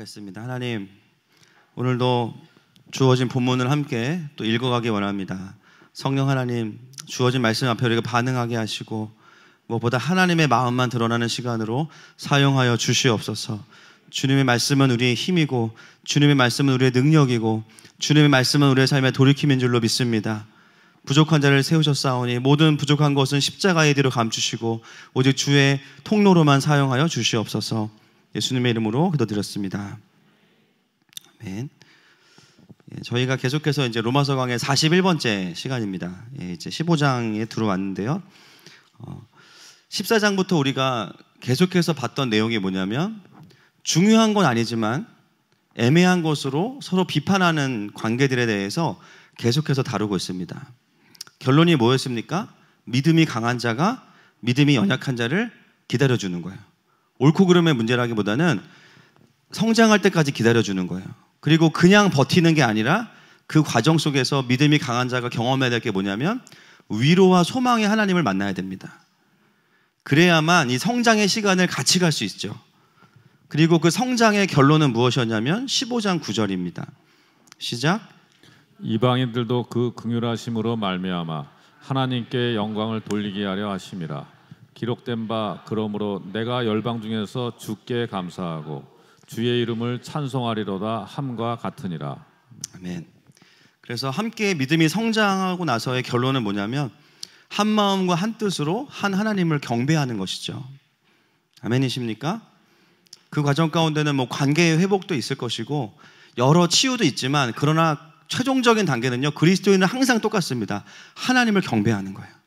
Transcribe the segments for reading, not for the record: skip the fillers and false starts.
기도하겠습니다. 하나님, 오늘도 주어진 본문을 함께 또 읽어가기 원합니다. 성령 하나님, 주어진 말씀 앞에 우리가 반응하게 하시고 무엇보다 하나님의 마음만 드러나는 시간으로 사용하여 주시옵소서. 주님의 말씀은 우리의 힘이고 주님의 말씀은 우리의 능력이고 주님의 말씀은 우리의 삶의 돌이킴인 줄로 믿습니다. 부족한 자를 세우셨사오니 모든 부족한 것은 십자가의 뒤로 감추시고 오직 주의 통로로만 사용하여 주시옵소서. 예수님의 이름으로 기도드렸습니다. 아멘. 저희가 계속해서 이제 로마서 강의 41번째 시간입니다. 이제 15장에 들어왔는데요. 14장부터 우리가 계속해서 봤던 내용이 뭐냐면 중요한 건 아니지만 애매한 것으로 서로 비판하는 관계들에 대해서 계속해서 다루고 있습니다. 결론이 뭐였습니까? 믿음이 강한 자가 믿음이 연약한 자를 기다려주는 거예요. 옳고 그름의 문제라기보다는 성장할 때까지 기다려주는 거예요. 그리고 그냥 버티는 게 아니라 그 과정 속에서 믿음이 강한 자가 경험해야 될 게 뭐냐면 위로와 소망의 하나님을 만나야 됩니다. 그래야만 이 성장의 시간을 같이 갈 수 있죠. 그리고 그 성장의 결론은 무엇이었냐면 15장 9절입니다. 시작. 이방인들도 그 긍휼하심으로 말미암아 하나님께 영광을 돌리게 하려 하심이라. 기록된 바 그러므로 내가 열방 중에서 주께 감사하고 주의 이름을 찬송하리로다 함과 같으니라. 아멘. 그래서 함께 믿음이 성장하고 나서의 결론은 뭐냐면 한 마음과 한 뜻으로 한 하나님을 경배하는 것이죠. 아멘이십니까? 그 과정 가운데는 뭐 관계의 회복도 있을 것이고 여러 치유도 있지만 그러나 최종적인 단계는요, 그리스도인은 항상 똑같습니다. 하나님을 경배하는 거예요.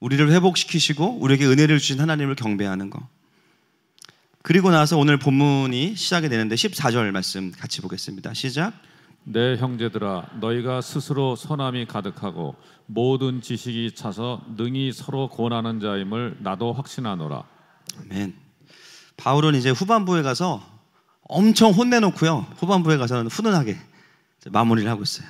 우리를 회복시키시고 우리에게 은혜를 주신 하나님을 경배하는 거. 그리고 나서 오늘 본문이 시작이 되는데 14절 말씀 같이 보겠습니다. 시작. 내 형제들아 너희가 스스로 선함이 가득하고 모든 지식이 차서 능히 서로 권하는 자임을 나도 확신하노라. 아멘. 바울은 이제 후반부에 가서 엄청 혼내놓고요, 후반부에 가서는 훈훈하게 마무리를 하고 있어요.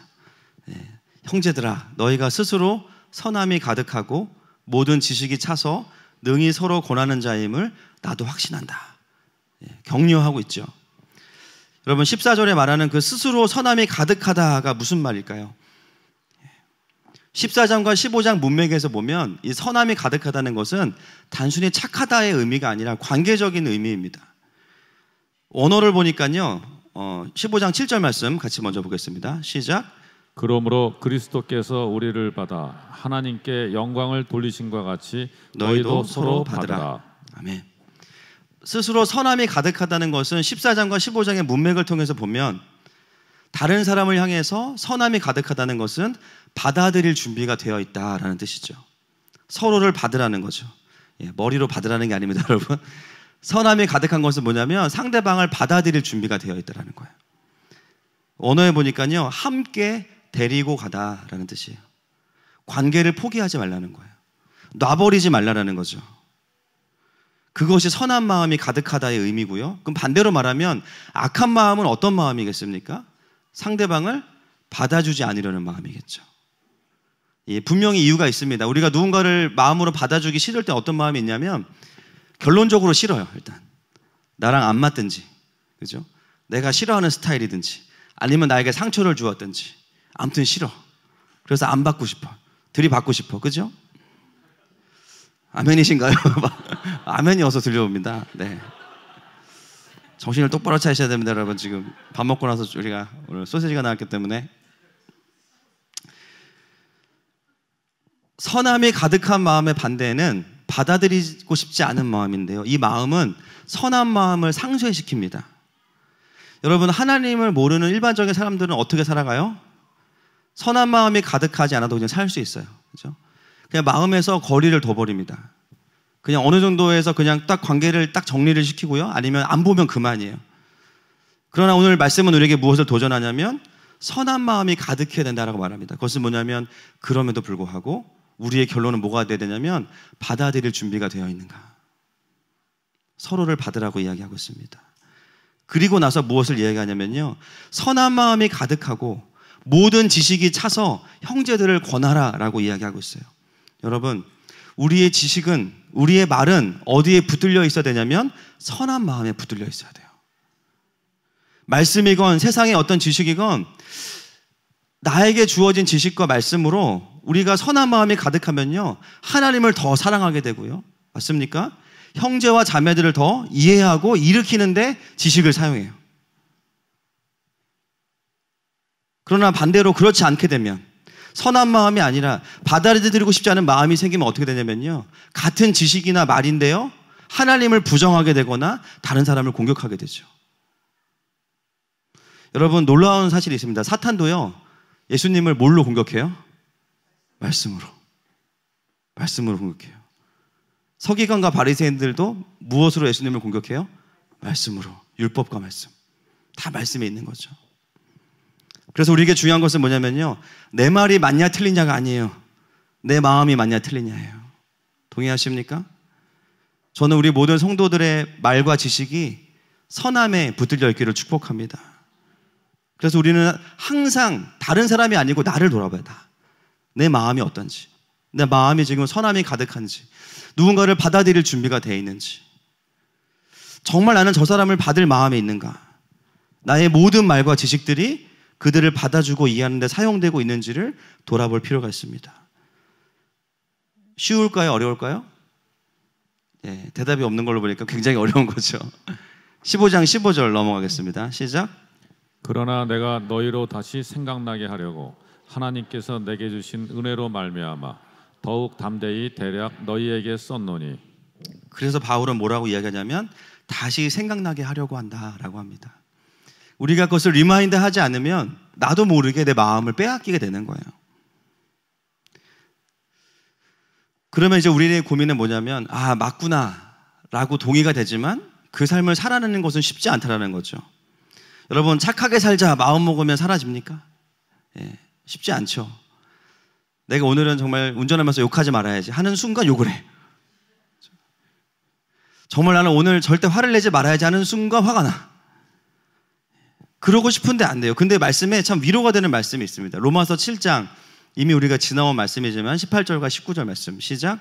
형제들아 너희가 스스로 선함이 가득하고 모든 지식이 차서 능히 서로 권하는 자임을 나도 확신한다. 격려하고 있죠. 여러분 14절에 말하는 그 스스로 선함이 가득하다가 무슨 말일까요? 14장과 15장 문맥에서 보면 이 선함이 가득하다는 것은 단순히 착하다의 의미가 아니라 관계적인 의미입니다. 원어를 보니까요, 15장 7절 말씀 같이 먼저 보겠습니다. 시작. 그러므로 그리스도께서 우리를 받아 하나님께 영광을 돌리신과 같이 너희도 서로 받으라. 아멘. 스스로 선함이 가득하다는 것은 14장과 15장의 문맥을 통해서 보면 다른 사람을 향해서 선함이 가득하다는 것은 받아들일 준비가 되어 있다라는 뜻이죠. 서로를 받으라는 거죠. 머리로 받으라는 게 아닙니다, 여러분. 선함이 가득한 것은 뭐냐면 상대방을 받아들일 준비가 되어 있다는 거예요. 언어에 보니까요, 함께 데리고 가다라는 뜻이에요. 관계를 포기하지 말라는 거예요. 놔버리지 말라는 거죠. 그것이 선한 마음이 가득하다의 의미고요. 그럼 반대로 말하면 악한 마음은 어떤 마음이겠습니까? 상대방을 받아주지 않으려는 마음이겠죠. 분명히 이유가 있습니다. 우리가 누군가를 마음으로 받아주기 싫을 때 어떤 마음이 있냐면 결론적으로 싫어요. 일단 나랑 안 맞든지, 그죠? 내가 싫어하는 스타일이든지 아니면 나에게 상처를 주었든지 아무튼 싫어. 그래서 안 받고 싶어. 들이받고 싶어. 그죠? 아멘이신가요? 아멘이 어서 들려옵니다. 네. 정신을 똑바로 차리셔야 됩니다, 여러분. 지금 밥 먹고 나서 우리가 오늘 소시지가 나왔기 때문에. 선함이 가득한 마음의 반대는 받아들이고 싶지 않은 마음인데요, 이 마음은 선한 마음을 상쇄시킵니다. 여러분, 하나님을 모르는 일반적인 사람들은 어떻게 살아가요? 선한 마음이 가득하지 않아도 그냥 살 수 있어요. 그렇죠? 그냥 마음에서 거리를 둬버립니다. 그냥 어느 정도에서 그냥 딱 관계를 딱 정리를 시키고요, 아니면 안 보면 그만이에요. 그러나 오늘 말씀은 우리에게 무엇을 도전하냐면 선한 마음이 가득해야 된다라고 말합니다. 그것은 뭐냐면 그럼에도 불구하고 우리의 결론은 뭐가 돼야 되냐면 받아들일 준비가 되어 있는가. 서로를 받으라고 이야기하고 있습니다. 그리고 나서 무엇을 이야기하냐면요, 선한 마음이 가득하고 모든 지식이 차서 형제들을 권하라 라고 이야기하고 있어요. 여러분, 우리의 지식은, 우리의 말은 어디에 붙들려 있어야 되냐면 선한 마음에 붙들려 있어야 돼요. 말씀이건 세상의 어떤 지식이건 나에게 주어진 지식과 말씀으로 우리가 선한 마음이 가득하면요, 하나님을 더 사랑하게 되고요. 맞습니까? 형제와 자매들을 더 이해하고 일으키는데 지식을 사용해요. 그러나 반대로 그렇지 않게 되면, 선한 마음이 아니라 받아들이고 싶지 않은 마음이 생기면 어떻게 되냐면요, 같은 지식이나 말인데요, 하나님을 부정하게 되거나 다른 사람을 공격하게 되죠. 여러분, 놀라운 사실이 있습니다. 사탄도요, 예수님을 뭘로 공격해요? 말씀으로. 말씀으로 공격해요. 서기관과 바리새인들도 무엇으로 예수님을 공격해요? 말씀으로. 율법과 말씀. 다 말씀에 있는 거죠. 그래서 우리에게 중요한 것은 뭐냐면요, 내 말이 맞냐 틀리냐가 아니에요. 내 마음이 맞냐 틀리냐예요. 동의하십니까? 저는 우리 모든 성도들의 말과 지식이 선함에 붙들려 있기를 축복합니다. 그래서 우리는 항상 다른 사람이 아니고 나를 돌아봐야 돼. 내 마음이 어떤지, 내 마음이 지금 선함이 가득한지, 누군가를 받아들일 준비가 되어 있는지, 정말 나는 저 사람을 받을 마음에 있는가, 나의 모든 말과 지식들이 그들을 받아주고 이해하는 데 사용되고 있는지를 돌아볼 필요가 있습니다. 쉬울까요? 어려울까요? 네, 대답이 없는 걸로 보니까 굉장히 어려운 거죠. 15장 15절 넘어가겠습니다. 시작. 그러나 내가 너희로 다시 생각나게 하려고 하나님께서 내게 주신 은혜로 말미암아 더욱 담대히 대략 너희에게 썼노니. 그래서 바울은 뭐라고 이야기하냐면 다시 생각나게 하려고 한다라고 합니다. 우리가 그것을 리마인드 하지 않으면 나도 모르게 내 마음을 빼앗기게 되는 거예요. 그러면 이제 우리의 고민은 뭐냐면, 아, 맞구나 라고 동의가 되지만 그 삶을 살아내는 것은 쉽지 않다라는 거죠. 여러분, 착하게 살자 마음 먹으면 사라집니까? 예, 쉽지 않죠. 내가 오늘은 정말 운전하면서 욕하지 말아야지 하는 순간 욕을 해. 정말 나는 오늘 절대 화를 내지 말아야지 하는 순간 화가 나. 그러고 싶은데 안 돼요. 근데 말씀에 참 위로가 되는 말씀이 있습니다. 로마서 7장, 이미 우리가 지나온 말씀이지만 18절과 19절 말씀 시작.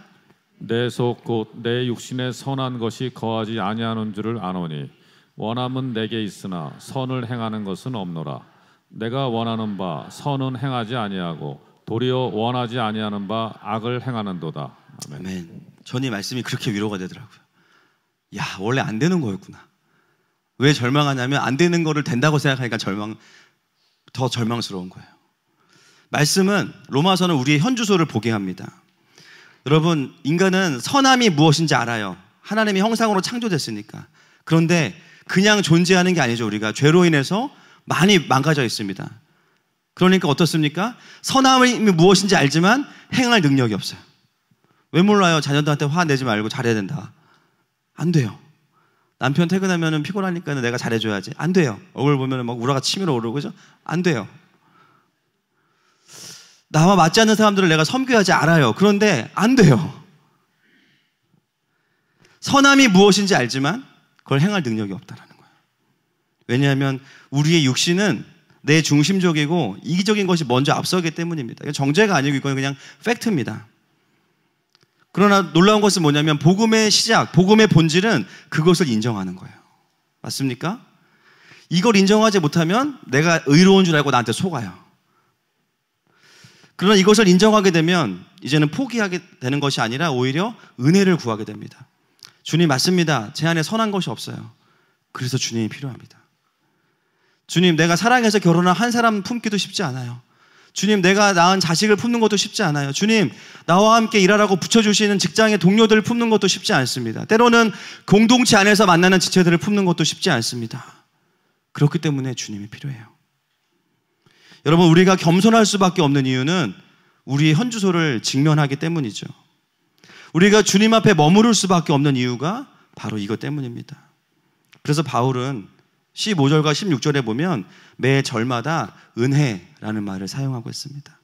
내 속 곧 내 육신에 선한 것이 거하지 아니하는 줄을 아노니 원함은 내게 있으나 선을 행하는 것은 없노라. 내가 원하는 바 선은 행하지 아니하고 도리어 원하지 아니하는 바 악을 행하는도다. 아멘. 아멘. 전 이 말씀이 그렇게 위로가 되더라고요. 야, 원래 안 되는 거였구나. 왜 절망하냐면 안 되는 거를 된다고 생각하니까 더 절망스러운 거예요. 말씀은, 로마서는 우리의 현주소를 보게 합니다. 여러분, 인간은 선함이 무엇인지 알아요. 하나님의 형상으로 창조됐으니까. 그런데 그냥 존재하는 게 아니죠. 우리가 죄로 인해서 많이 망가져 있습니다. 그러니까 어떻습니까? 선함이 무엇인지 알지만 행할 능력이 없어요. 왜 몰라요? 자녀들한테 화내지 말고 잘해야 된다. 안 돼요. 남편 퇴근하면 피곤하니까 내가 잘해줘야지. 안 돼요. 얼굴 보면 막 우라가 치밀어 오르고, 그죠? 안 돼요. 나와 맞지 않는 사람들을 내가 섬겨야지, 알아요. 그런데 안 돼요. 선함이 무엇인지 알지만 그걸 행할 능력이 없다는 거예요. 왜냐하면 우리의 육신은 내 중심적이고 이기적인 것이 먼저 앞서기 때문입니다. 이건 정죄가 아니고 이건 그냥 팩트입니다. 그러나 놀라운 것은 뭐냐면 복음의 시작, 복음의 본질은 그것을 인정하는 거예요. 맞습니까? 이걸 인정하지 못하면 내가 의로운 줄 알고 나한테 속아요. 그러나 이것을 인정하게 되면 이제는 포기하게 되는 것이 아니라 오히려 은혜를 구하게 됩니다. 주님, 맞습니다. 제 안에 선한 것이 없어요. 그래서 주님이 필요합니다. 주님, 내가 사랑해서 결혼한 한 사람 품기도 쉽지 않아요. 주님, 내가 낳은 자식을 품는 것도 쉽지 않아요. 주님, 나와 함께 일하라고 붙여주시는 직장의 동료들을 품는 것도 쉽지 않습니다. 때로는 공동체 안에서 만나는 지체들을 품는 것도 쉽지 않습니다. 그렇기 때문에 주님이 필요해요. 여러분, 우리가 겸손할 수밖에 없는 이유는 우리의 현주소를 직면하기 때문이죠. 우리가 주님 앞에 머무를 수밖에 없는 이유가 바로 이것 때문입니다. 그래서 바울은 15절과 16절에 보면 매 절마다 은혜라는 말을 사용하고 있습니다.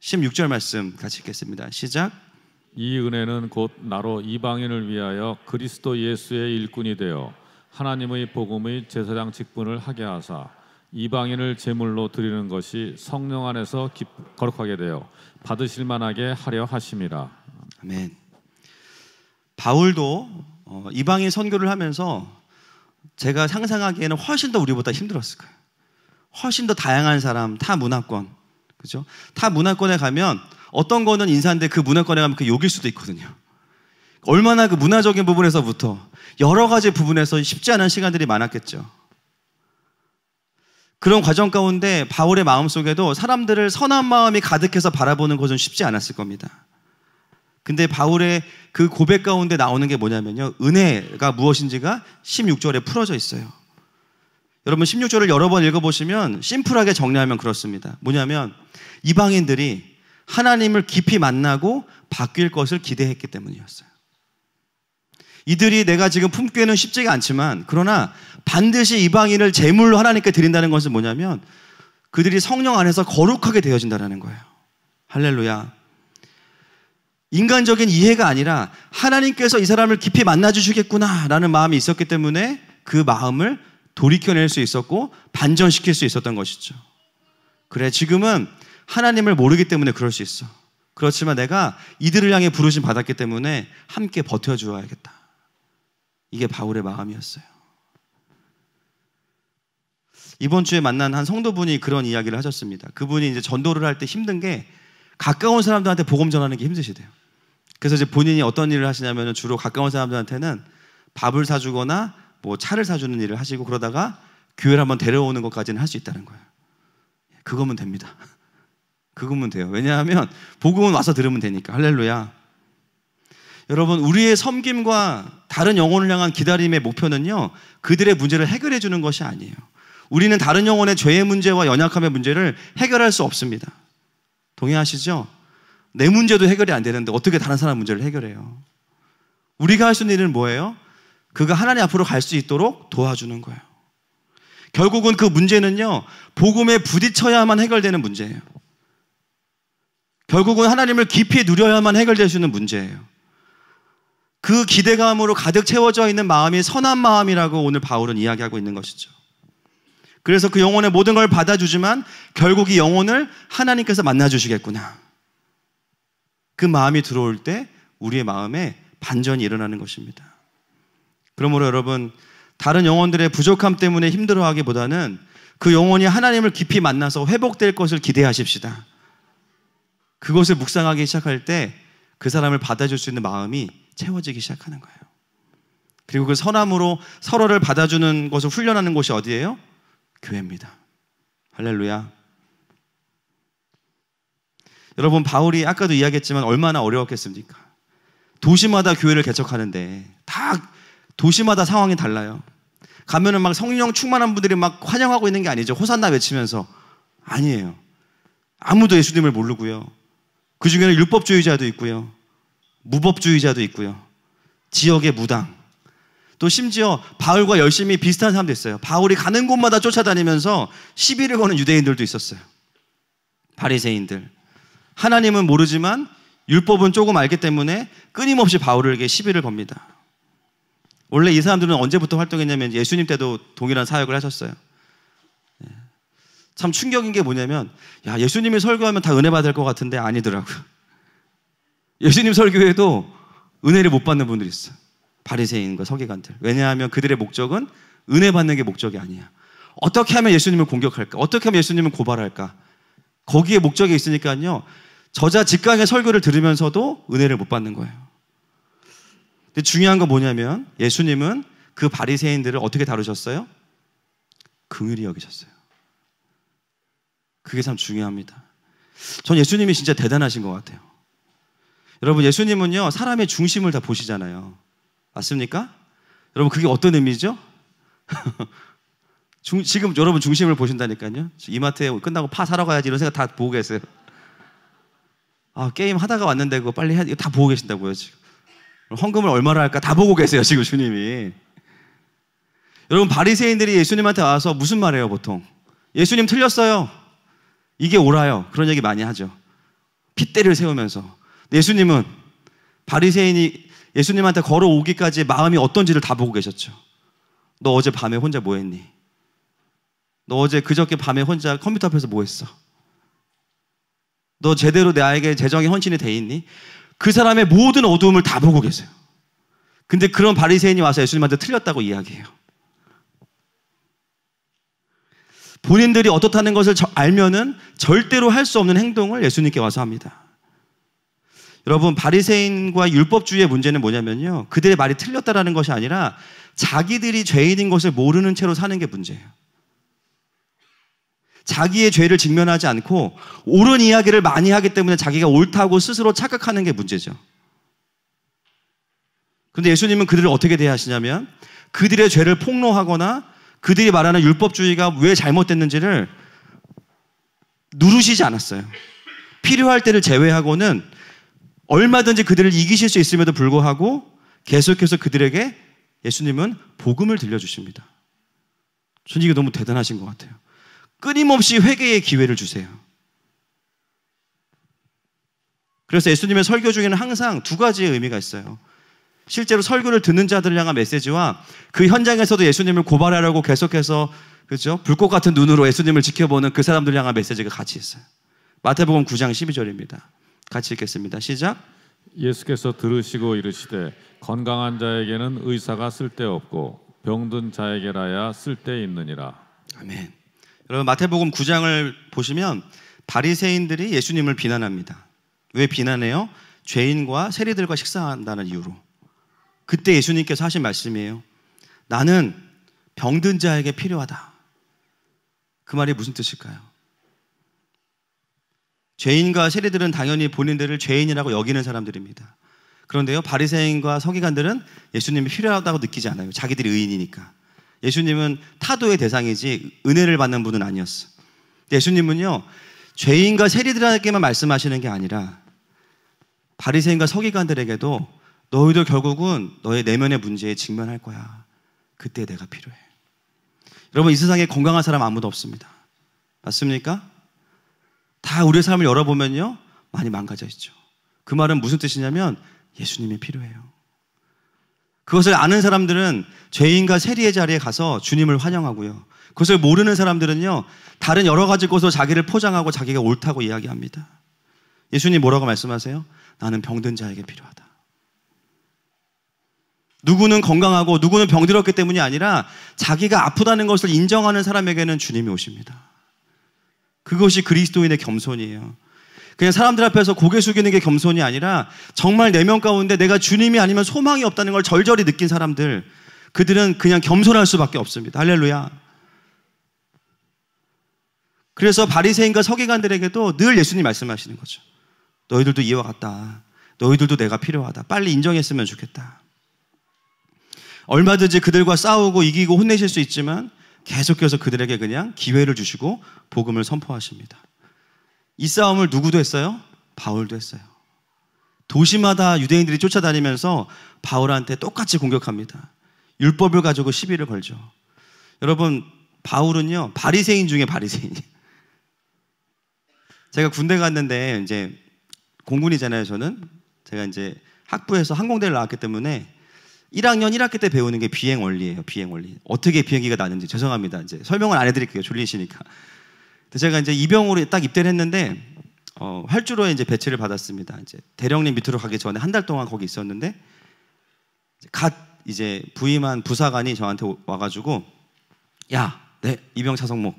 16절 말씀 같이 읽겠습니다. 시작. 이 은혜는 곧 나로 이방인을 위하여 그리스도 예수의 일꾼이 되어 하나님의 복음의 제사장 직분을 하게 하사 이방인을 제물로 드리는 것이 성령 안에서 거룩하게 되어 받으실 만하게 하려 하심이라. 아멘. 바울도 이방인 선교를 하면서 제가 상상하기에는 훨씬 더 우리보다 힘들었을 거예요. 훨씬 더 다양한 사람, 타 문화권, 그죠? 타 문화권에 가면 어떤 거는 인사인데 그 문화권에 가면 그 욕일 수도 있거든요. 얼마나 그 문화적인 부분에서부터 여러 가지 부분에서 쉽지 않은 시간들이 많았겠죠. 그런 과정 가운데 바울의 마음속에도 사람들을 선한 마음이 가득해서 바라보는 것은 쉽지 않았을 겁니다. 근데 바울의 그 고백 가운데 나오는 게 뭐냐면요, 은혜가 무엇인지가 16절에 풀어져 있어요. 여러분 16절을 여러 번 읽어보시면 심플하게 정리하면 그렇습니다. 뭐냐면 이방인들이 하나님을 깊이 만나고 바뀔 것을 기대했기 때문이었어요. 이들이 내가 지금 품기에는 쉽지가 않지만 그러나 반드시 이방인을 제물로 하나님께 드린다는 것은 뭐냐면 그들이 성령 안에서 거룩하게 되어진다는 거예요. 할렐루야. 인간적인 이해가 아니라 하나님께서 이 사람을 깊이 만나주시겠구나 라는 마음이 있었기 때문에 그 마음을 돌이켜낼 수 있었고 반전시킬 수 있었던 것이죠. 그래, 지금은 하나님을 모르기 때문에 그럴 수 있어. 그렇지만 내가 이들을 향해 부르심 받았기 때문에 함께 버텨주어야겠다. 이게 바울의 마음이었어요. 이번 주에 만난 한 성도분이 그런 이야기를 하셨습니다. 그분이 이제 전도를 할 때 힘든 게 가까운 사람들한테 복음 전하는 게 힘드시대요. 그래서 이제 본인이 어떤 일을 하시냐면 주로 가까운 사람들한테는 밥을 사주거나 뭐 차를 사주는 일을 하시고 그러다가 교회를 한번 데려오는 것까지는 할 수 있다는 거예요. 그거면 됩니다. 그거면 돼요. 왜냐하면 복음은 와서 들으면 되니까. 할렐루야. 여러분, 우리의 섬김과 다른 영혼을 향한 기다림의 목표는요, 그들의 문제를 해결해 주는 것이 아니에요. 우리는 다른 영혼의 죄의 문제와 연약함의 문제를 해결할 수 없습니다. 동의하시죠? 내 문제도 해결이 안 되는데 어떻게 다른 사람 문제를 해결해요? 우리가 할 수 있는 일은 뭐예요? 그가 하나님 앞으로 갈 수 있도록 도와주는 거예요. 결국은 그 문제는요, 복음에 부딪혀야만 해결되는 문제예요. 결국은 하나님을 깊이 누려야만 해결될 수 있는 문제예요. 그 기대감으로 가득 채워져 있는 마음이 선한 마음이라고 오늘 바울은 이야기하고 있는 것이죠. 그래서 그 영혼의 모든 걸 받아주지만 결국 이 영혼을 하나님께서 만나주시겠구나. 그 마음이 들어올 때 우리의 마음에 반전이 일어나는 것입니다. 그러므로 여러분, 다른 영혼들의 부족함 때문에 힘들어하기보다는 그 영혼이 하나님을 깊이 만나서 회복될 것을 기대하십시다. 그것을 묵상하기 시작할 때 그 사람을 받아줄 수 있는 마음이 채워지기 시작하는 거예요. 그리고 그 선함으로 서로를 받아주는 것을 훈련하는 곳이 어디예요? 교회입니다. 할렐루야. 여러분, 바울이 아까도 이야기했지만 얼마나 어려웠겠습니까? 도시마다 교회를 개척하는데 다 도시마다 상황이 달라요. 가면은 막 성령 충만한 분들이 막 환영하고 있는 게 아니죠. 호산나 외치면서. 아니에요. 아무도 예수님을 모르고요. 그 중에는 율법주의자도 있고요. 무법주의자도 있고요. 지역의 무당. 또 심지어 바울과 열심히 비슷한 사람도 있어요. 바울이 가는 곳마다 쫓아다니면서 시비를 거는 유대인들도 있었어요. 바리새인들. 하나님은 모르지만 율법은 조금 알기 때문에 끊임없이 바울에게 시비를 겁니다. 원래 이 사람들은 언제부터 활동했냐면 예수님 때도 동일한 사역을 하셨어요. 참 충격인 게 뭐냐면, 야, 예수님이 설교하면 다 은혜 받을 것 같은데 아니더라고요. 예수님 설교에도 은혜를 못 받는 분들이 있어요. 바리새인과 서기관들. 왜냐하면 그들의 목적은 은혜 받는 게 목적이 아니야. 어떻게 하면 예수님을 공격할까? 어떻게 하면 예수님을 고발할까? 거기에 목적이 있으니까요, 저자 직강의 설교를 들으면서도 은혜를 못 받는 거예요. 근데 중요한 건 뭐냐면 예수님은 그 바리새인들을 어떻게 다루셨어요? 긍휼히 여기셨어요. 그게 참 중요합니다. 전 예수님이 진짜 대단하신 것 같아요. 여러분, 예수님은요, 사람의 중심을 다 보시잖아요. 맞습니까? 여러분, 그게 어떤 의미죠? 지금 여러분 중심을 보신다니까요. 이마트에 끝나고 파 사러 가야지 이런 생각 다 보고 계세요. 아, 게임 하다가 왔는데 그거 빨리 해야 돼. 다 보고 계신다고요, 지금. 헌금을 얼마나 할까 다 보고 계세요, 지금 주님이. 여러분, 바리새인들이 예수님한테 와서 무슨 말해요, 보통? 예수님 틀렸어요. 이게 옳아요. 그런 얘기 많이 하죠. 핏대를 세우면서. 예수님은 바리새인이 예수님한테 걸어오기까지 마음이 어떤지를 다 보고 계셨죠. 너 어제 밤에 혼자 뭐 했니? 너 어제 그저께 밤에 혼자 컴퓨터 앞에서 뭐 했어? 너 제대로 나에게 재정의 헌신이 돼 있니? 그 사람의 모든 어두움을 다 보고 계세요. 근데 그런 바리새인이 와서 예수님한테 틀렸다고 이야기해요. 본인들이 어떻다는 것을 알면은 절대로 할 수 없는 행동을 예수님께 와서 합니다. 여러분, 바리새인과 율법주의의 문제는 뭐냐면요, 그들의 말이 틀렸다라는 것이 아니라 자기들이 죄인인 것을 모르는 채로 사는 게 문제예요. 자기의 죄를 직면하지 않고 옳은 이야기를 많이 하기 때문에 자기가 옳다고 스스로 착각하는 게 문제죠. 그런데 예수님은 그들을 어떻게 대하시냐면 그들의 죄를 폭로하거나 그들이 말하는 율법주의가 왜 잘못됐는지를 누르시지 않았어요. 필요할 때를 제외하고는 얼마든지 그들을 이기실 수 있음에도 불구하고 계속해서 그들에게 예수님은 복음을 들려주십니다. 저는 이게 너무 대단하신 것 같아요. 끊임없이 회개의 기회를 주세요. 그래서 예수님의 설교 중에는 항상 두 가지의 의미가 있어요. 실제로 설교를 듣는 자들을 향한 메시지와 그 현장에서도 예수님을 고발하려고 계속해서 그렇죠? 불꽃 같은 눈으로 예수님을 지켜보는 그 사람들을 향한 메시지가 같이 있어요. 마태복음 9장 12절입니다. 같이 읽겠습니다. 시작. 예수께서 들으시고 이르시되 건강한 자에게는 의사가 쓸데없고 병든 자에게라야 쓸데있느니라. 아멘. 여러분, 마태복음 9장을 보시면 바리새인들이 예수님을 비난합니다. 왜 비난해요? 죄인과 세리들과 식사한다는 이유로. 그때 예수님께서 하신 말씀이에요. 나는 병든 자에게 필요하다. 그 말이 무슨 뜻일까요? 죄인과 세리들은 당연히 본인들을 죄인이라고 여기는 사람들입니다. 그런데요, 바리새인과 서기관들은 예수님이 필요하다고 느끼지 않아요. 자기들이 의인이니까. 예수님은 타도의 대상이지 은혜를 받는 분은 아니었어요. 예수님은요, 죄인과 세리들에게만 말씀하시는 게 아니라 바리새인과 서기관들에게도 너희도 결국은 너의 내면의 문제에 직면할 거야. 그때 내가 필요해. 여러분, 이 세상에 건강한 사람 아무도 없습니다. 맞습니까? 다 우리의 삶을 열어보면요, 많이 망가져 있죠. 그 말은 무슨 뜻이냐면 예수님이 필요해요. 그것을 아는 사람들은 죄인과 세리의 자리에 가서 주님을 환영하고요. 그것을 모르는 사람들은요, 다른 여러 가지 것으로 자기를 포장하고 자기가 옳다고 이야기합니다. 예수님 뭐라고 말씀하세요? 나는 병든 자에게 필요하다. 누구는 건강하고 누구는 병들었기 때문이 아니라 자기가 아프다는 것을 인정하는 사람에게는 주님이 오십니다. 그것이 그리스도인의 겸손이에요. 그냥 사람들 앞에서 고개 숙이는 게 겸손이 아니라 정말 내면 가운데 내가 주님이 아니면 소망이 없다는 걸 절절히 느낀 사람들, 그들은 그냥 겸손할 수밖에 없습니다. 할렐루야. 그래서 바리새인과 서기관들에게도 늘 예수님 말씀하시는 거죠. 너희들도 이와 같다. 너희들도 내가 필요하다. 빨리 인정했으면 좋겠다. 얼마든지 그들과 싸우고 이기고 혼내실 수 있지만 계속해서 그들에게 그냥 기회를 주시고 복음을 선포하십니다. 이 싸움을 누구도 했어요? 바울도 했어요. 도시마다 유대인들이 쫓아다니면서 바울한테 똑같이 공격합니다. 율법을 가지고 시비를 걸죠. 여러분, 바울은요, 바리새인 중에 바리새인이에요. 제가 군대 갔는데 이제 공군이잖아요, 저는. 제가 이제 학부에서 항공대를 나왔기 때문에 1학년 1학기 때 배우는 게 비행 원리예요. 비행 원리. 어떻게 비행기가 나는지 죄송합니다. 이제 설명을 안 해드릴게요. 졸리시니까. 제가 이제 이병으로 딱 입대를 했는데 활주로에 이제 배치를 받았습니다. 이제 대령님 밑으로 가기 전에 한 달 동안 거기 있었는데 갓 이제 부임한 부사관이 저한테 와가지고 야, 네 이병 차성목,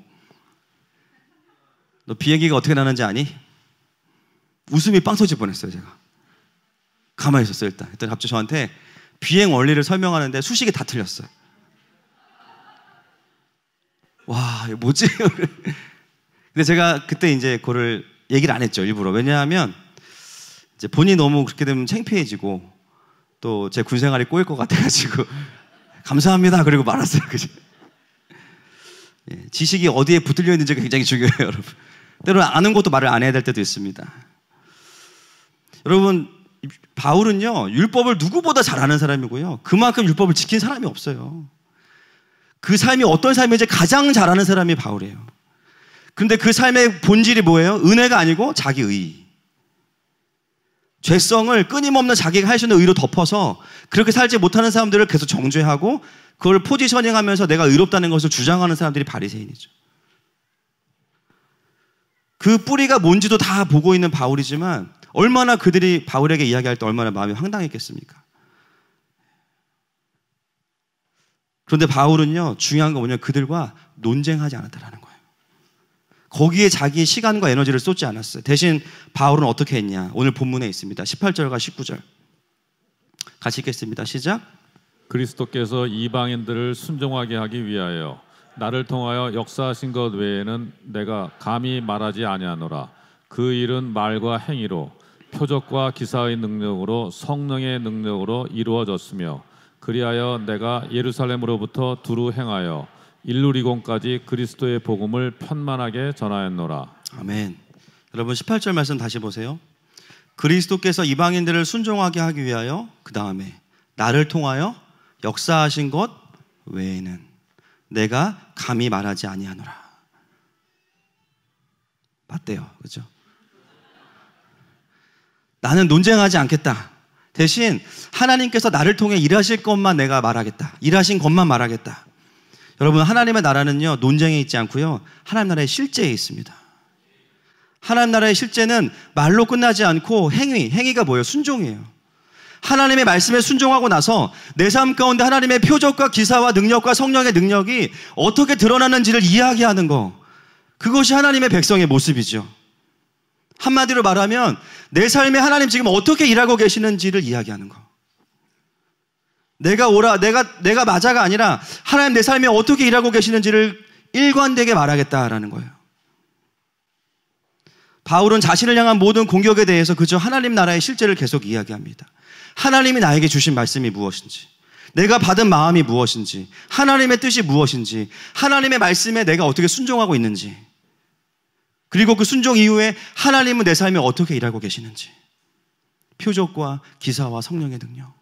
너 비행기가 어떻게 나는지 아니? 웃음이 빵 터질 뻔했어요. 제가 가만히 있었어요. 일단 했더니 갑자기 저한테 비행 원리를 설명하는데 수식이 다 틀렸어요. 와, 이거 뭐지? 근데 제가 그때 이제 그거를 얘기를 안 했죠, 일부러. 왜냐하면 이제 본인이 너무 그렇게 되면 창피해지고 또 제 군생활이 꼬일 것 같아가지고 감사합니다. 그리고 말았어요. 그죠? 예, 지식이 어디에 붙들려 있는지가 굉장히 중요해요, 여러분. 때로는 아는 것도 말을 안 해야 될 때도 있습니다. 여러분, 바울은요, 율법을 누구보다 잘 아는 사람이고요. 그만큼 율법을 지킨 사람이 없어요. 그 삶이 어떤 삶인지 가장 잘 아는 사람이 바울이에요. 그런데 그 삶의 본질이 뭐예요? 은혜가 아니고 자기의. 죄성을 끊임없는 자기가 할 수 있는 의로 덮어서 그렇게 살지 못하는 사람들을 계속 정죄하고 그걸 포지셔닝하면서 내가 의롭다는 것을 주장하는 사람들이 바리새인이죠. 그 뿌리가 뭔지도 다 보고 있는 바울이지만 얼마나 그들이 바울에게 이야기할 때 얼마나 마음이 황당했겠습니까? 그런데 바울은요, 중요한 건 뭐냐면 그들과 논쟁하지 않았다라는 거예요. 거기에 자기의 시간과 에너지를 쏟지 않았어요. 대신 바울은 어떻게 했냐? 오늘 본문에 있습니다. 18절과 19절 같이 읽겠습니다. 시작. 그리스도께서 이방인들을 순종하게 하기 위하여 나를 통하여 역사하신 것 외에는 내가 감히 말하지 아니하노라. 그 일은 말과 행위로 표적과 기사의 능력으로 성령의 능력으로 이루어졌으며 그리하여 내가 예루살렘으로부터 두루 행하여 일루리곤까지 그리스도의 복음을 편만하게 전하였노라. 아멘. 여러분 18절 말씀 다시 보세요. 그리스도께서 이방인들을 순종하게 하기 위하여 그 다음에 나를 통하여 역사하신 것 외에는 내가 감히 말하지 아니하노라. 맞대요. 그렇죠? 나는 논쟁하지 않겠다. 대신 하나님께서 나를 통해 일하실 것만 내가 말하겠다. 일하신 것만 말하겠다. 여러분 하나님의 나라는요 논쟁에 있지 않고요 하나님 나라의 실제에 있습니다. 하나님 나라의 실제는 말로 끝나지 않고 행위가 뭐예요? 순종이에요. 하나님의 말씀에 순종하고 나서 내 삶 가운데 하나님의 표적과 기사와 능력과 성령의 능력이 어떻게 드러나는지를 이야기하는 거, 그것이 하나님의 백성의 모습이죠. 한마디로 말하면 내 삶에 하나님 지금 어떻게 일하고 계시는지를 이야기하는 거. 내가 맞아가 아니라 하나님 내 삶에 어떻게 일하고 계시는지를 일관되게 말하겠다라는 거예요. 바울은 자신을 향한 모든 공격에 대해서 그저 하나님 나라의 실제를 계속 이야기합니다. 하나님이 나에게 주신 말씀이 무엇인지, 내가 받은 마음이 무엇인지, 하나님의 뜻이 무엇인지, 하나님의 말씀에 내가 어떻게 순종하고 있는지, 그리고 그 순종 이후에 하나님은 내 삶에 어떻게 일하고 계시는지, 표적과 기사와 성령의 능력.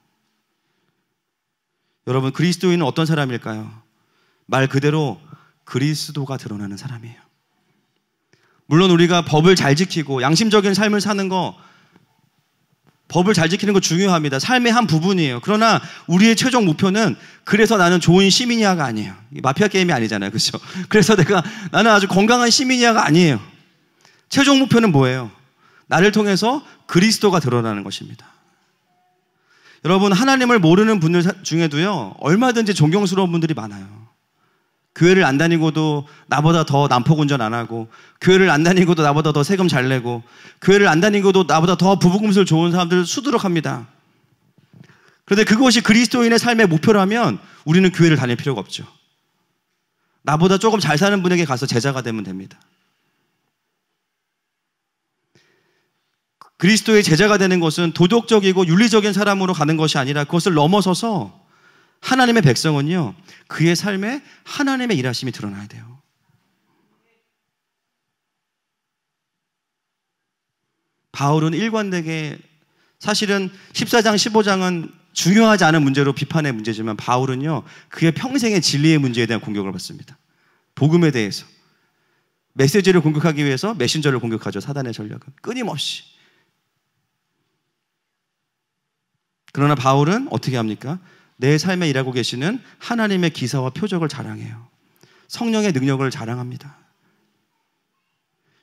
여러분 그리스도인은 어떤 사람일까요? 말 그대로 그리스도가 드러나는 사람이에요. 물론 우리가 법을 잘 지키고 양심적인 삶을 사는 거, 법을 잘 지키는 거 중요합니다. 삶의 한 부분이에요. 그러나 우리의 최종 목표는 그래서 나는 좋은 시민이야가 아니에요. 마피아 게임이 아니잖아요. 그렇죠? 그래서 나는 아주 건강한 시민이야가 아니에요. 최종 목표는 뭐예요? 나를 통해서 그리스도가 드러나는 것입니다. 여러분 하나님을 모르는 분들 중에도요 얼마든지 존경스러운 분들이 많아요. 교회를 안 다니고도 나보다 더 난폭 운전 안 하고, 교회를 안 다니고도 나보다 더 세금 잘 내고, 교회를 안 다니고도 나보다 더 부부금술 좋은 사람들을 수두룩합니다. 그런데 그것이 그리스도인의 삶의 목표라면 우리는 교회를 다닐 필요가 없죠. 나보다 조금 잘 사는 분에게 가서 제자가 되면 됩니다. 그리스도의 제자가 되는 것은 도덕적이고 윤리적인 사람으로 가는 것이 아니라 그것을 넘어서서 하나님의 백성은요 그의 삶에 하나님의 일하심이 드러나야 돼요. 바울은 일관되게, 사실은 14장 15장은 중요하지 않은 문제로 비판의 문제지만 바울은요 그의 평생의 진리의 문제에 대한 공격을 받습니다. 복음에 대해서 메시지를 공격하기 위해서 메신저를 공격하죠. 사단의 전략은 끊임없이. 그러나 바울은 어떻게 합니까? 내 삶에 일하고 계시는 하나님의 기사와 표적을 자랑해요. 성령의 능력을 자랑합니다.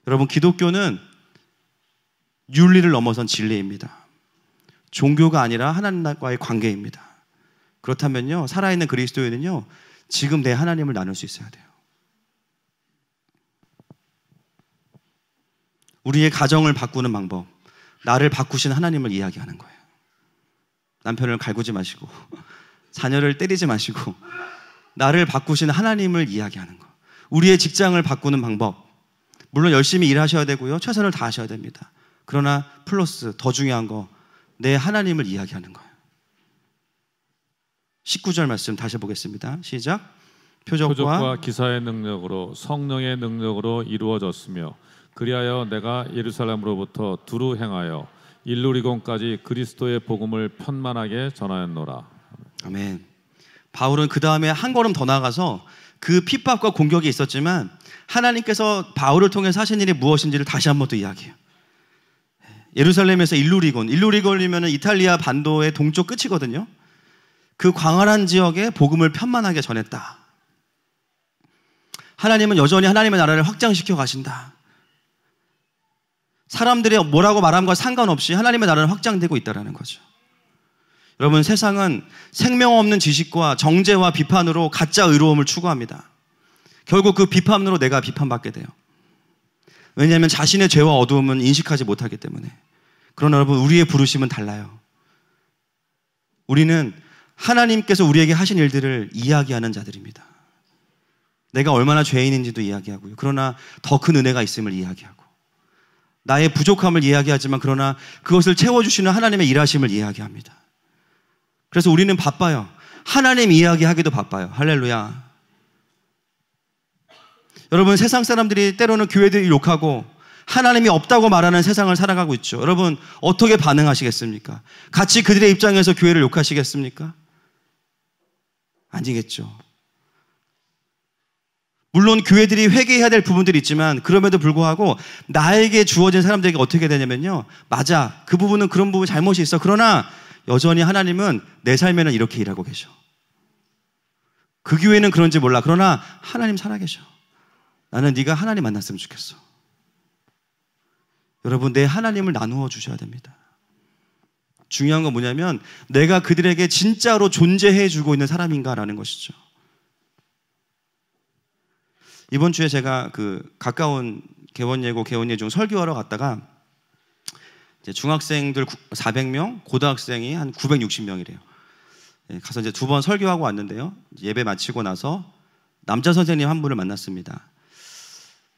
여러분 기독교는 윤리를 넘어선 진리입니다. 종교가 아니라 하나님과의 관계입니다. 그렇다면요 살아있는 그리스도인은요 지금 내 하나님을 나눌 수 있어야 돼요. 우리의 가정을 바꾸는 방법, 나를 바꾸신 하나님을 이야기하는 거예요. 남편을 갈구지 마시고 자녀를 때리지 마시고 나를 바꾸신 하나님을 이야기하는 거. 우리의 직장을 바꾸는 방법, 물론 열심히 일하셔야 되고요 최선을 다하셔야 됩니다. 그러나 플러스 더 중요한 거, 내 하나님을 이야기하는 거예요. 19절 말씀 다시 보겠습니다. 시작. 표적과 기사의 능력으로 성령의 능력으로 이루어졌으며 그리하여 내가 예루살렘으로부터 두루 행하여 일루리곤까지 그리스도의 복음을 편만하게 전하였노라. 아멘. 바울은 그 다음에 한 걸음 더 나아가서 그 핍박과 공격이 있었지만 하나님께서 바울을 통해서 하신 일이 무엇인지를 다시 한 번 더 이야기해요. 예루살렘에서 일루리곤이면 이탈리아 반도의 동쪽 끝이거든요. 그 광활한 지역에 복음을 편만하게 전했다. 하나님은 여전히 하나님의 나라를 확장시켜 가신다. 사람들이 뭐라고 말함과 상관없이 하나님의 나라는 확장되고 있다는 거죠. 여러분 세상은 생명 없는 지식과 정죄와 비판으로 가짜 의로움을 추구합니다. 결국 그 비판으로 내가 비판받게 돼요. 왜냐하면 자신의 죄와 어두움은 인식하지 못하기 때문에. 그러나 여러분, 우리의 부르심은 달라요. 우리는 하나님께서 우리에게 하신 일들을 이야기하는 자들입니다. 내가 얼마나 죄인인지도 이야기하고요. 그러나 더 큰 은혜가 있음을 이야기하고, 나의 부족함을 이야기하지만 그러나 그것을 채워주시는 하나님의 일하심을 이야기합니다. 그래서 우리는 바빠요. 하나님 이야기하기도 바빠요. 할렐루야. 여러분, 세상 사람들이 때로는 교회들이 욕하고 하나님이 없다고 말하는 세상을 살아가고 있죠. 여러분, 어떻게 반응하시겠습니까? 같이 그들의 입장에서 교회를 욕하시겠습니까? 아니겠죠. 물론 교회들이 회개해야 될 부분들이 있지만 그럼에도 불구하고 나에게 주어진 사람들에게 어떻게 되냐면요, 맞아, 그 부분은 그런 부분 잘못이 있어. 그러나 여전히 하나님은 내 삶에는 이렇게 일하고 계셔. 그 교회는 그런지 몰라. 그러나 하나님 살아계셔. 나는 네가 하나님 만났으면 좋겠어. 여러분, 내 하나님을 나누어 주셔야 됩니다. 중요한 건 뭐냐면 내가 그들에게 진짜로 존재해 주고 있는 사람인가라는 것이죠. 이번 주에 제가 가까운 개원예고 개원예중 설교하러 갔다가 이제 중학생들 400명, 고등학생이 한 960명이래요. 가서 이제 2번 설교하고 왔는데요. 예배 마치고 나서 남자 선생님 한 분을 만났습니다.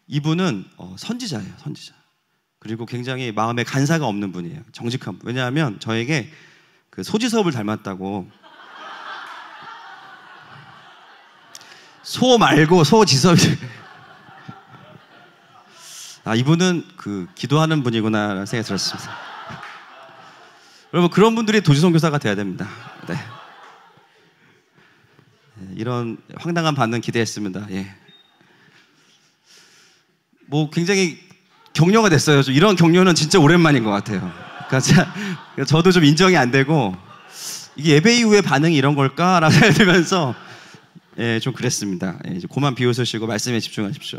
이분은 선지자예요, 선지자. 그리고 굉장히 마음에 간사가 없는 분이에요. 정직한 분. 왜냐하면 저에게 소지섭을 닮았다고. 소 말고 소지섭이. 이분은 기도하는 분이구나라는 생각이 들었습니다. 여러분, 그런 분들이 도지선교사가 돼야 됩니다. 네. 이런 황당한 반응 기대했습니다. 예. 굉장히 격려가 됐어요. 이런 격려는 진짜 오랜만인 것 같아요. 그러니까 저도 좀 인정이 안 되고, 이게 예배 이후의 반응이 이런 걸까라고 생각이 들면서 좀 그랬습니다. 이제 그만 비웃으시고 말씀에 집중하십시오.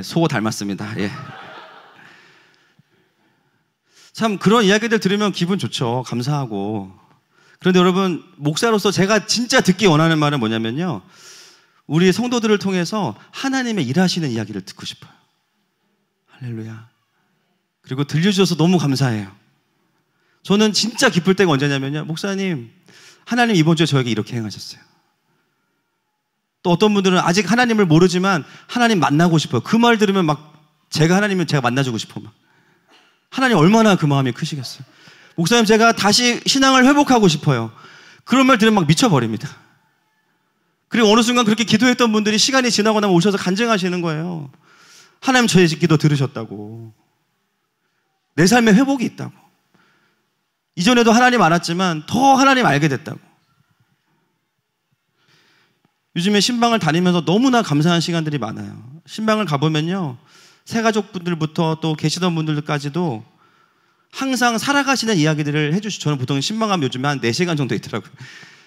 소 닮았습니다. 참 그런 이야기들 들으면 기분 좋죠. 감사하고. 그런데 여러분, 목사로서 제가 진짜 듣기 원하는 말은 뭐냐면요, 우리 성도들을 통해서 하나님의 일하시는 이야기를 듣고 싶어요. 할렐루야. 그리고 들려주셔서 너무 감사해요. 저는 진짜 기쁠 때가 언제냐면요, 목사님, 하나님 이번 주에 저에게 이렇게 행하셨어요. 또 어떤 분들은 아직 하나님을 모르지만 하나님 만나고 싶어요. 그 말 들으면 제가 하나님을 제가 만나주고 싶어. 하나님 얼마나 그 마음이 크시겠어요. 목사님, 제가 다시 신앙을 회복하고 싶어요. 그런 말 들으면 미쳐버립니다. 그리고 어느 순간 그렇게 기도했던 분들이 시간이 지나고 나면 오셔서 간증하시는 거예요. 하나님 저의 기도 들으셨다고. 내 삶에 회복이 있다고. 이전에도 하나님 알았지만 더 하나님 알게 됐다고. 요즘에 신방을 다니면서 너무나 감사한 시간들이 많아요. 신방을 가보면요, 새가족분들부터 또 계시던 분들까지도 항상 살아가시는 이야기들을 해주시죠. 저는 보통 신방 가면 요즘에 한 4시간 정도 있더라고요.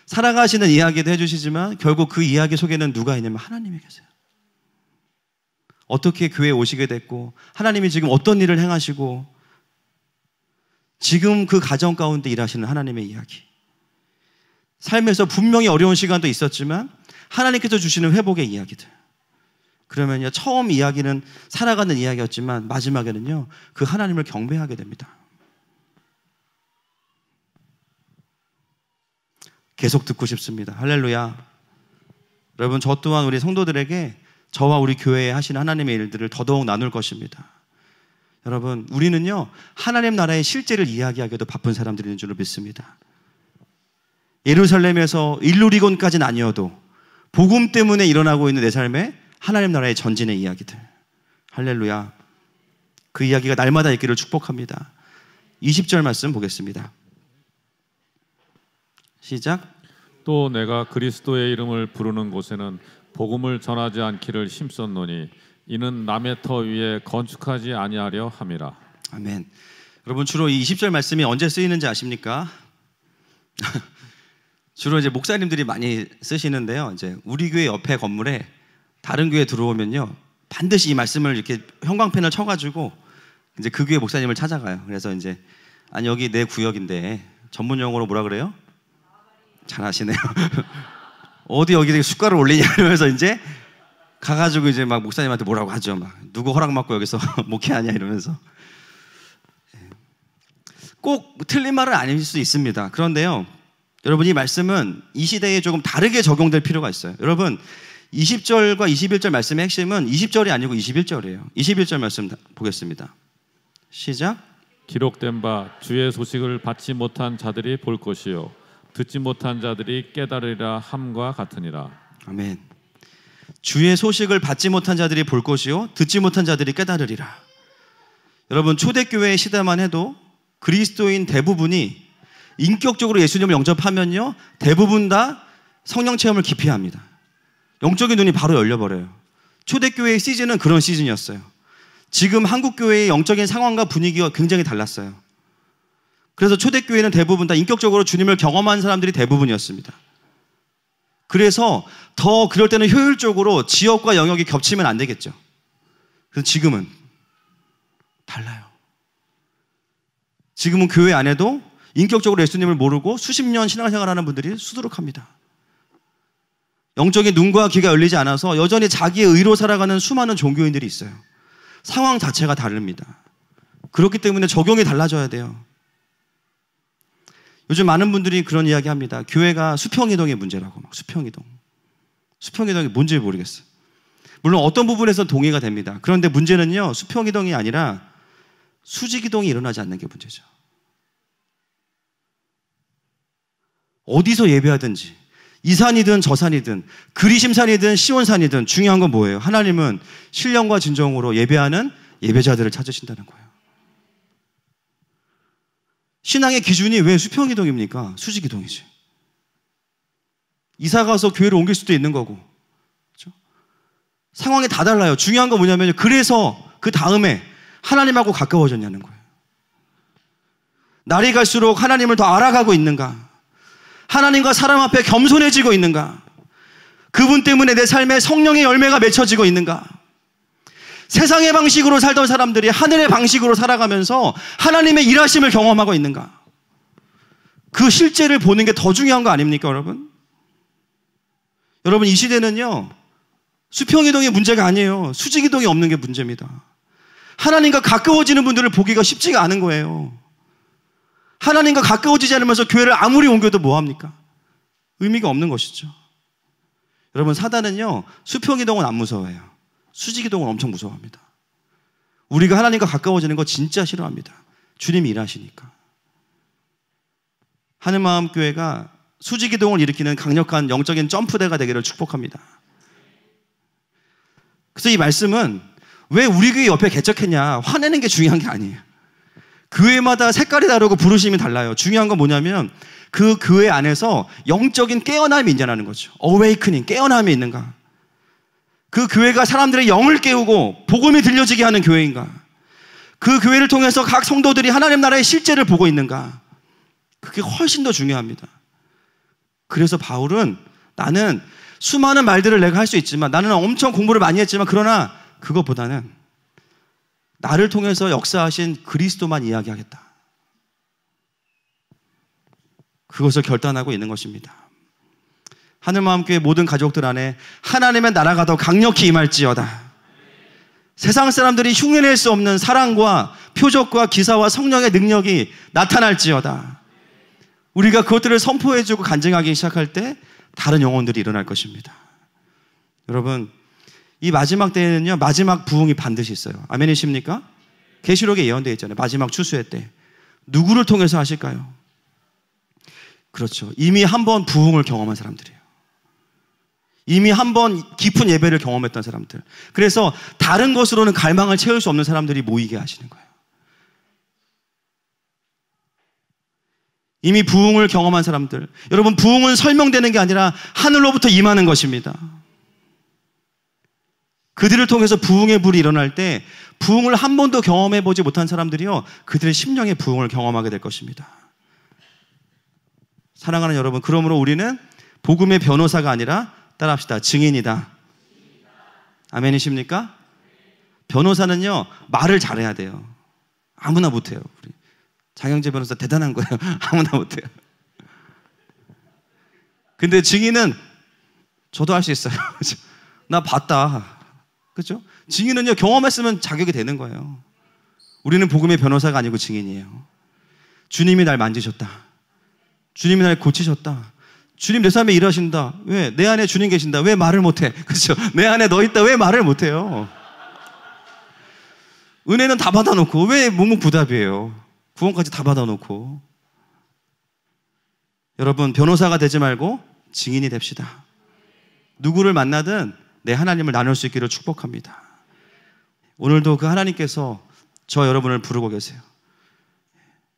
살아가시는 이야기도 해주시지만 결국 그 이야기 속에는 누가 있냐면 하나님이 계세요. 어떻게 교회에 오시게 됐고, 하나님이 지금 어떤 일을 행하시고, 지금 그 가정 가운데 일하시는 하나님의 이야기. 삶에서 분명히 어려운 시간도 있었지만 하나님께서 주시는 회복의 이야기들. 그러면요, 처음 이야기는 살아가는 이야기였지만 마지막에는요, 그 하나님을 경배하게 됩니다. 계속 듣고 싶습니다. 할렐루야. 여러분, 저 또한 우리 성도들에게 저와 우리 교회에 하신 하나님의 일들을 더더욱 나눌 것입니다. 여러분, 우리는요, 하나님 나라의 실제를 이야기하기에도 바쁜 사람들인 줄로 믿습니다. 예루살렘에서 일루리곤까지는 아니어도 복음 때문에 일어나고 있는 내 삶에 하나님 나라의 전진의 이야기들. 할렐루야. 그 이야기가 날마다 있기를 축복합니다. 20절 말씀 보겠습니다. 시작. 또 내가 그리스도의 이름을 부르는 곳에는 복음을 전하지 않기를 힘썼노니 이는 남의 터 위에 건축하지 아니하려 함이라. 아멘. 여러분, 주로 이 20절 말씀이 언제 쓰이는지 아십니까? 주로 이제 목사님들이 많이 쓰시는데요. 이제 우리 교회 옆에 건물에 다른 교회 들어오면요, 반드시 이 말씀을 이렇게 형광펜을 쳐가지고 이제 그 교회 목사님을 찾아가요. 그래서 이제 아니 여기 내 구역인데 전문 용어로 뭐라 그래요? 잘하시네요. 어디 여기 숟가락을 올리냐 이러면서 이제 가가지고 이제 막 목사님한테 뭐라고 하죠. 막 누구 허락 받고 여기서 목회하냐 이러면서. 꼭 틀린 말은 아닐 수 있습니다. 그런데요, 여러분 이 말씀은 이 시대에 조금 다르게 적용될 필요가 있어요. 여러분 20절과 21절 말씀의 핵심은 20절이 아니고 21절이에요. 21절 말씀 보겠습니다. 시작. 기록된 바 주의 소식을 받지 못한 자들이 볼 것이요 듣지 못한 자들이 깨달으리라 함과 같으니라. 아멘. 주의 소식을 받지 못한 자들이 볼 것이요 듣지 못한 자들이 깨달으리라. 여러분 초대교회의 시대만 해도 그리스도인 대부분이 인격적으로 예수님을 영접하면요 대부분 다 성령 체험을 깊이 합니다. 영적인 눈이 바로 열려버려요. 초대교회의 시즌은 그런 시즌이었어요. 지금 한국교회의 영적인 상황과 분위기가 굉장히 달랐어요. 그래서 초대교회는 대부분 다 인격적으로 주님을 경험한 사람들이 대부분이었습니다. 그래서 더 그럴 때는 효율적으로 지역과 영역이 겹치면 안 되겠죠. 그래서 지금은 달라요. 지금은 교회 안에도 인격적으로 예수님을 모르고 수십 년 신앙생활하는 분들이 수두룩합니다. 영적인 눈과 귀가 열리지 않아서 여전히 자기의 의로 살아가는 수많은 종교인들이 있어요. 상황 자체가 다릅니다. 그렇기 때문에 적용이 달라져야 돼요. 요즘 많은 분들이 그런 이야기 합니다. 교회가 수평이동의 문제라고. 막 수평이동. 수평이동이 뭔지 모르겠어요. 물론 어떤 부분에서 동의가 됩니다. 그런데 문제는요, 수평이동이 아니라 수직이동이 일어나지 않는 게 문제죠. 어디서 예배하든지 이 산이든 저 산이든 그리심산이든 시온산이든 중요한 건 뭐예요? 하나님은 신령과 진정으로 예배하는 예배자들을 찾으신다는 거예요. 신앙의 기준이 왜 수평이동입니까? 수직이동이지. 이사 가서 교회를 옮길 수도 있는 거고, 그렇죠? 상황이 다 달라요. 중요한 건 뭐냐면요, 그래서 그 다음에 하나님하고 가까워졌냐는 거예요. 날이 갈수록 하나님을 더 알아가고 있는가? 하나님과 사람 앞에 겸손해지고 있는가? 그분 때문에 내 삶에 성령의 열매가 맺혀지고 있는가? 세상의 방식으로 살던 사람들이 하늘의 방식으로 살아가면서 하나님의 일하심을 경험하고 있는가? 그 실제를 보는 게 더 중요한 거 아닙니까, 여러분? 여러분, 이 시대는요, 수평이동의 문제가 아니에요. 수직이동이 없는 게 문제입니다. 하나님과 가까워지는 분들을 보기가 쉽지가 않은 거예요. 하나님과 가까워지지 않으면서 교회를 아무리 옮겨도 뭐합니까? 의미가 없는 것이죠. 여러분, 사단은요, 수평이동은 안 무서워해요. 수직이동은 엄청 무서워합니다. 우리가 하나님과 가까워지는 거 진짜 싫어합니다. 주님이 일하시니까. 하늘마음교회가 수직이동을 일으키는 강력한 영적인 점프대가 되기를 축복합니다. 그래서 이 말씀은 왜 우리 교회 옆에 개척했냐, 화내는 게 중요한 게 아니에요. 교회마다 색깔이 다르고 부르심이 달라요. 중요한 건 뭐냐면 그 교회 안에서 영적인 깨어남이 있냐는 거죠. 어웨이크닝, 깨어남이 있는가? 그 교회가 사람들의 영을 깨우고 복음이 들려지게 하는 교회인가? 그 교회를 통해서 각 성도들이 하나님 나라의 실제를 보고 있는가? 그게 훨씬 더 중요합니다. 그래서 바울은 나는 수많은 말들을 내가 할 수 있지만, 나는 엄청 공부를 많이 했지만, 그러나 그것보다는 나를 통해서 역사하신 그리스도만 이야기하겠다. 그것을 결단하고 있는 것입니다. 하늘마음교회 모든 가족들 안에 하나님의 나라가 더 강력히 임할지어다. 세상 사람들이 흉내낼 수 없는 사랑과 표적과 기사와 성령의 능력이 나타날지어다. 우리가 그것들을 선포해주고 간증하기 시작할 때 다른 영혼들이 일어날 것입니다. 여러분, 이 마지막 때에는요, 마지막 부흥이 반드시 있어요. 아멘이십니까? 계시록에 예언되어 있잖아요. 마지막 추수의 때. 누구를 통해서 하실까요? 그렇죠. 이미 한 번 부흥을 경험한 사람들이에요. 이미 한 번 깊은 예배를 경험했던 사람들. 그래서 다른 것으로는 갈망을 채울 수 없는 사람들이 모이게 하시는 거예요. 이미 부흥을 경험한 사람들. 여러분, 부흥은 설명되는 게 아니라 하늘로부터 임하는 것입니다. 그들을 통해서 부흥의 불이 일어날 때 부흥을 한 번도 경험해보지 못한 사람들이요, 그들의 심령의 부흥을 경험하게 될 것입니다. 사랑하는 여러분, 그러므로 우리는 복음의 변호사가 아니라, 따라합시다, 증인이다. 아멘이십니까? 변호사는요, 말을 잘해야 돼요. 아무나 못해요. 우리 장영재 변호사 대단한 거예요. 아무나 못해요. 근데 증인은 저도 할 수 있어요. 나 봤다. 그렇죠? 증인은요, 경험했으면 자격이 되는 거예요. 우리는 복음의 변호사가 아니고 증인이에요. 주님이 날 만지셨다. 주님이 날 고치셨다. 주님 내 삶에 일하신다. 왜? 내 안에 주님 계신다. 왜 말을 못해? 그렇죠? 내 안에 너 있다. 왜 말을 못해요? 은혜는 다 받아놓고 왜 묵묵부답이에요? 구원까지 다 받아놓고. 여러분, 변호사가 되지 말고 증인이 됩시다. 누구를 만나든 내 하나님을 나눌 수 있기를 축복합니다. 오늘도 그 하나님께서 저 여러분을 부르고 계세요.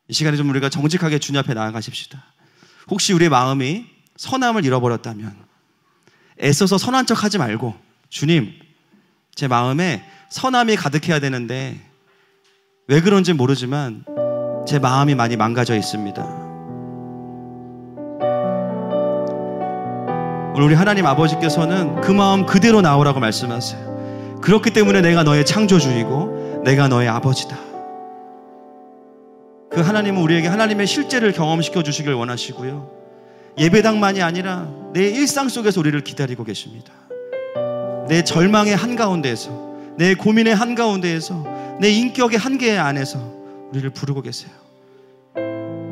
이 시간에 좀 우리가 정직하게 주님 앞에 나아가십시다. 혹시 우리의 마음이 선함을 잃어버렸다면 애써서 선한 척 하지 말고, 주님, 제 마음에 선함이 가득해야 되는데 왜 그런지 모르지만 제 마음이 많이 망가져 있습니다. 오늘 우리 하나님 아버지께서는 그 마음 그대로 나오라고 말씀하세요. 그렇기 때문에 내가 너의 창조주이고 내가 너의 아버지다. 그 하나님은 우리에게 하나님의 실제를 경험시켜 주시길 원하시고요, 예배당만이 아니라 내 일상 속에서 우리를 기다리고 계십니다. 내 절망의 한가운데에서, 내 고민의 한가운데에서, 내 인격의 한계 안에서 우리를 부르고 계세요.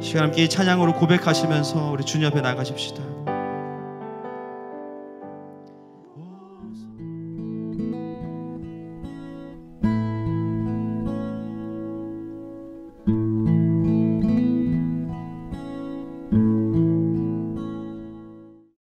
시간 함께 이 찬양으로 고백하시면서 우리 주님 앞에 나가십시다.